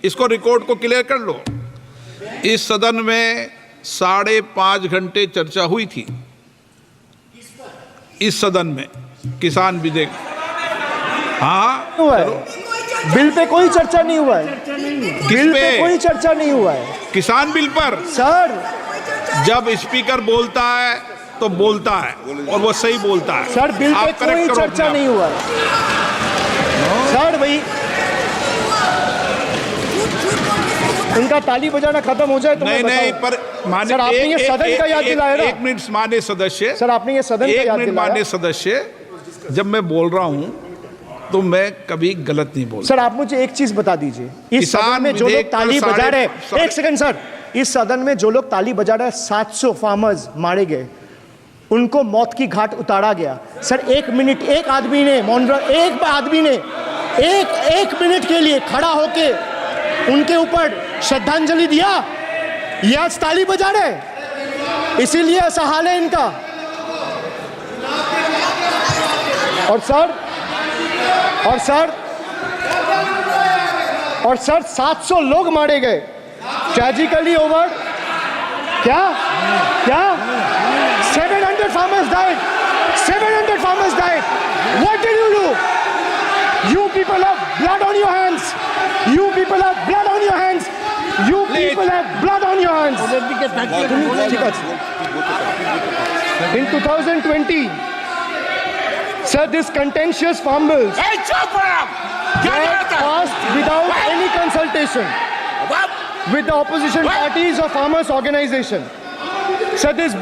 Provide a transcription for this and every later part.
इसको रिकॉर्ड को क्लियर कर लो। इस सदन में 5.5 घंटे चर्चा हुई थी, इस सदन में किसान विधेयक। हाँ, हुआ है। बिल पे कोई चर्चा नहीं हुआ है। बिल पे कोई चर्चा नहीं हुआ है। किसान बिल पर सर, जब स्पीकर बोलता है तो बोलता है और वो सही बोलता है। सर बिल पे कोई चर्चा नहीं हुआ है। सर भाई, इनका ताली बजाना खत्म हो जाए तो नहीं, पर माननीय सर आपने ये सदन का याद दिलाया ना। एक मिनट माननीय सदस्य, सर आपने ये सदन का याद दिलाया। माननीय सदस्य, जब मैं बोल रहा हूं तो मैं कभी गलत नहीं बोलता। सर आप मुझे एक चीज बता दीजिए, इस सदन में जो लोग ताली बजा रहे हैं, एक सेकंड सर, इस सदन में जो लोग ताली बजा रहे हैं, 700 फार्मर्स मारे गए, उनको मौत की घाट उतारा गया। सर एक मिनट, एक आदमी ने एक मिनट के लिए खड़ा होके उनके ऊपर श्रद्धांजलि दिया। ये आज ताली बजा रहे, इसीलिए ऐसा हाल है इनका। और सर 700 लोग मारे गए, ट्रेजिकली ओवर। क्या 700 farmers died. 700 farmers died. What did you do? You people have blood on your hands. You people have blood on your hands. You people have blood on your hands. In 2020, sir, this contentious farm bills were passed without any consultation with the opposition parties or farmers organization. Sir, these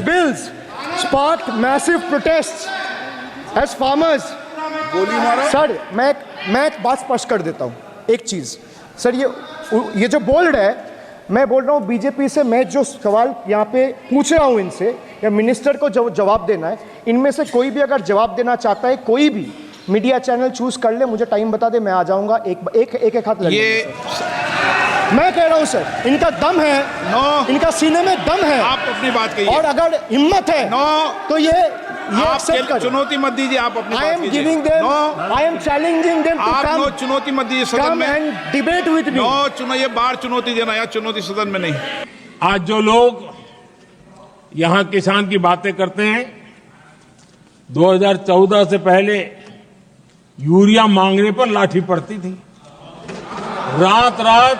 bills sparked massive protests as farmers. Sir मैं एक बात स्पष्ट कर देता हूँ, एक चीज़। Sir ये जो बोल रहा है, मैं बोल रहा हूँ बीजेपी से, मैं जो सवाल यहाँ पे पूछ रहा हूँ इनसे, या मिनिस्टर को जो जवाब देना है, इनमें से कोई भी अगर जवाब देना चाहता है, कोई भी मीडिया चैनल चूज कर ले, मुझे टाइम बता दे, मैं आ जाऊँगा। एक हाथ लगे। मैं कह रहा हूँ सर, इनका दम है, इनका सीने में दम है। आप अपनी बात कहिए, और अगर हिम्मत है तो ये आप चुनौती मत दीजिए। आप अपनी बात कीजिए। I am challenging them to come. आप चुनौती मत दीजिए सदन में। and debate with me. ये बार चुनौती देना, या चुनौती सदन में नहीं। आज जो लोग यहां किसान की बातें करते हैं, 2014 से पहले यूरिया मांगने पर लाठी पड़ती थी, रात रात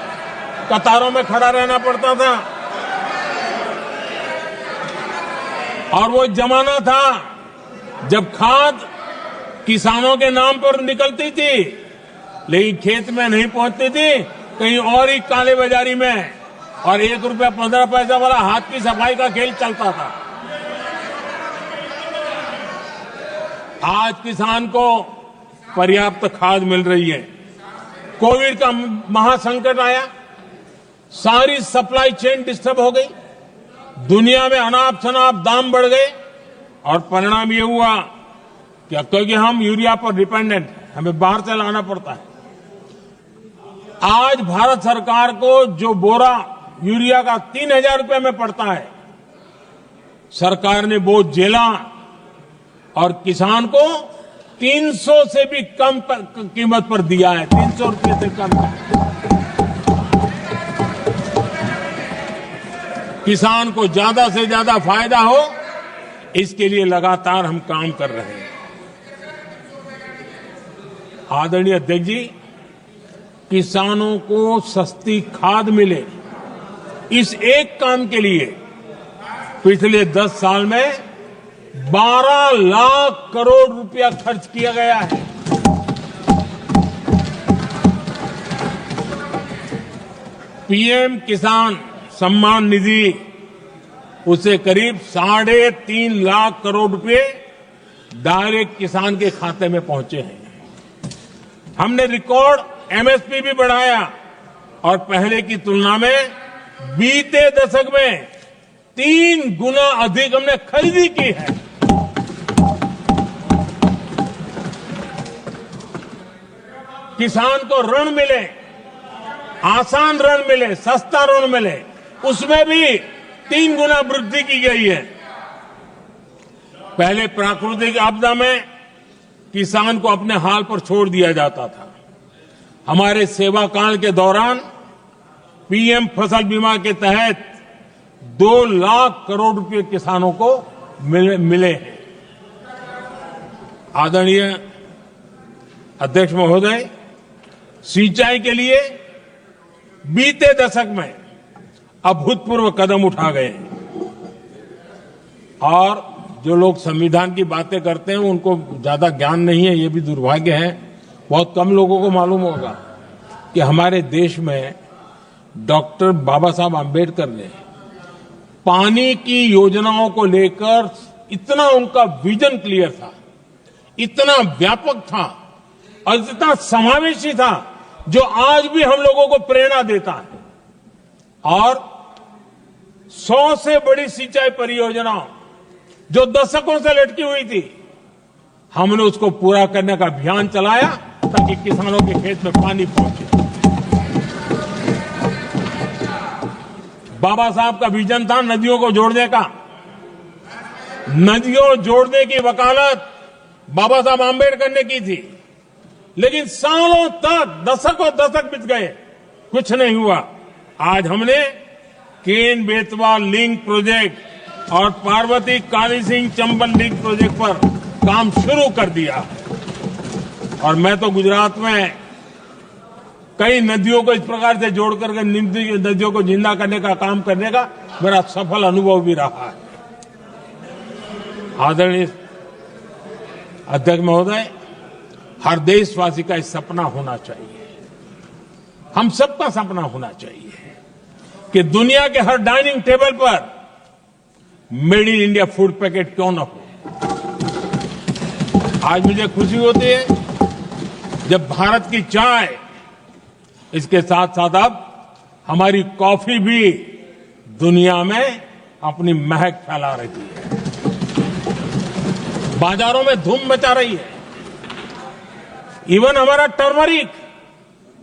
कतारों में खड़ा रहना पड़ता था, और वो जमाना था जब खाद किसानों के नाम पर निकलती थी, लेकिन खेत में नहीं पहुंचती थी, कहीं और ही काले बाजारी में, और 1 रुपया 15 पैसा वाला हाथ की सफाई का खेल चलता था। आज किसान को पर्याप्त खाद मिल रही है। कोविड का महासंकट आया, सारी सप्लाई चेन डिस्टर्ब हो गई, दुनिया में अनाप शनाप दाम बढ़ गए, और परिणाम ये हुआ कि क्योंकि हम यूरिया पर डिपेंडेंट, हमें बाहर से लाना पड़ता है। आज भारत सरकार को जो बोरा यूरिया का 3,000 रुपए में पड़ता है, सरकार ने वो झेला, और किसान को 300 से भी कम कीमत पर दिया है, 300 रुपये से कम। किसान को ज्यादा से ज्यादा फायदा हो, इसके लिए लगातार हम काम कर रहे हैं। आदरणीय अध्यक्ष जी, किसानों को सस्ती खाद मिले, इस एक काम के लिए पिछले 10 साल में 12 लाख करोड़ रुपया खर्च किया गया है। पीएम किसान सम्मान निधि, उसे करीब 3.5 लाख करोड़ रुपए डायरेक्ट किसान के खाते में पहुंचे हैं। हमने रिकॉर्ड एमएसपी भी बढ़ाया, और पहले की तुलना में बीते दशक में 3 गुना अधिक हमने खरीदी की है। किसान को ऋण मिले, आसान ऋण मिले, सस्ता ऋण मिले, उसमें भी 3 गुना वृद्धि की गई है। पहले प्राकृतिक आपदा में किसान को अपने हाल पर छोड़ दिया जाता था, हमारे सेवा काल के दौरान पीएम फसल बीमा के तहत 2 लाख करोड़ रुपए किसानों को मिले हैं। आदरणीय अध्यक्ष महोदय, सिंचाई के लिए बीते दशक में अभूतपूर्व कदम उठा गए हैं और जो लोग संविधान की बातें करते हैं उनको ज्यादा ज्ञान नहीं है, ये भी दुर्भाग्य है। बहुत कम लोगों को मालूम होगा कि हमारे देश में डॉक्टर बाबा साहब आम्बेडकर ने पानी की योजनाओं को लेकर इतना उनका विजन क्लियर था, इतना व्यापक था और इतना समावेशी था, जो आज भी हम लोगों को प्रेरणा देता है। और 100 से बड़ी सिंचाई परियोजना जो दशकों से लटकी हुई थी, हमने उसको पूरा करने का अभियान चलाया ताकि किसानों के खेत में पानी पहुंचे। बाबा साहब का विजन था नदियों को जोड़ने का। नदियों जोड़ने की वकालत बाबा साहब आम्बेडकर ने की थी, लेकिन सालों तक, दशकों दशक बीत गए, कुछ नहीं हुआ। आज हमने केन बेतवा लिंक प्रोजेक्ट और पार्वती काली सिंह चंबल लिंक प्रोजेक्ट पर काम शुरू कर दिया और मैं तो गुजरात में कई नदियों को इस प्रकार से जोड़ करके नदियों को जिंदा करने का काम करने का मेरा सफल अनुभव भी रहा है। आदरणीय अध्यक्ष महोदय, हर देशवासी का इस सपना होना चाहिए, हम सबका सपना होना चाहिए कि दुनिया के हर डाइनिंग टेबल पर made in India food packet क्यों न हो। आज मुझे खुशी होती है जब भारत की चाय, इसके साथ साथ अब हमारी कॉफी भी दुनिया में अपनी महक फैला रही है, बाजारों में धूम मचा रही है। इवन हमारा टर्मरिक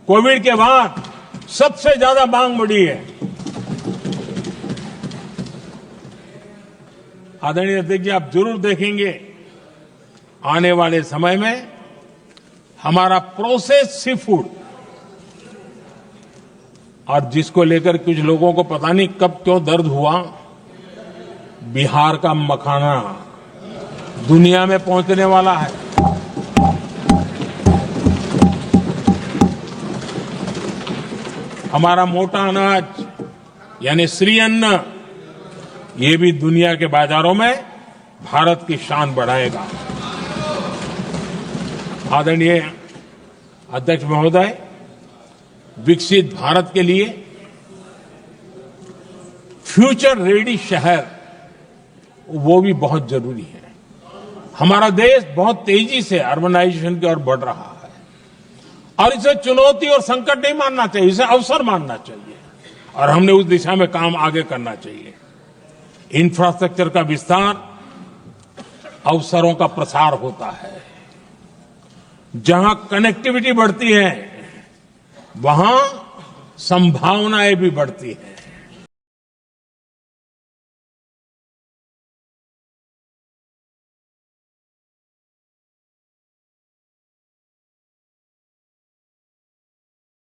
कोविड के बाद सबसे ज्यादा मांग बढ़ी है। आदरणीय अध्यक्ष जी, आप जरूर देखेंगे आने वाले समय में हमारा प्रोसेस सी फूड, और जिसको लेकर कुछ लोगों को पता नहीं कब क्यों दर्द हुआ, बिहार का मखाना दुनिया में पहुंचने वाला है। हमारा मोटा अनाज यानी श्री अन्न, ये भी दुनिया के बाजारों में भारत की शान बढ़ाएगा। आदरणीय अध्यक्ष महोदय, विकसित भारत के लिए फ्यूचर रेडी शहर वो भी बहुत जरूरी है। हमारा देश बहुत तेजी से अर्बनाइजेशन की ओर बढ़ रहा है और इसे चुनौती और संकट नहीं मानना चाहिए, इसे अवसर मानना चाहिए और हमने उस दिशा में काम आगे करना चाहिए। इंफ्रास्ट्रक्चर का विस्तार अवसरों का प्रसार होता है। जहां कनेक्टिविटी बढ़ती है वहां संभावनाएं भी बढ़ती हैं।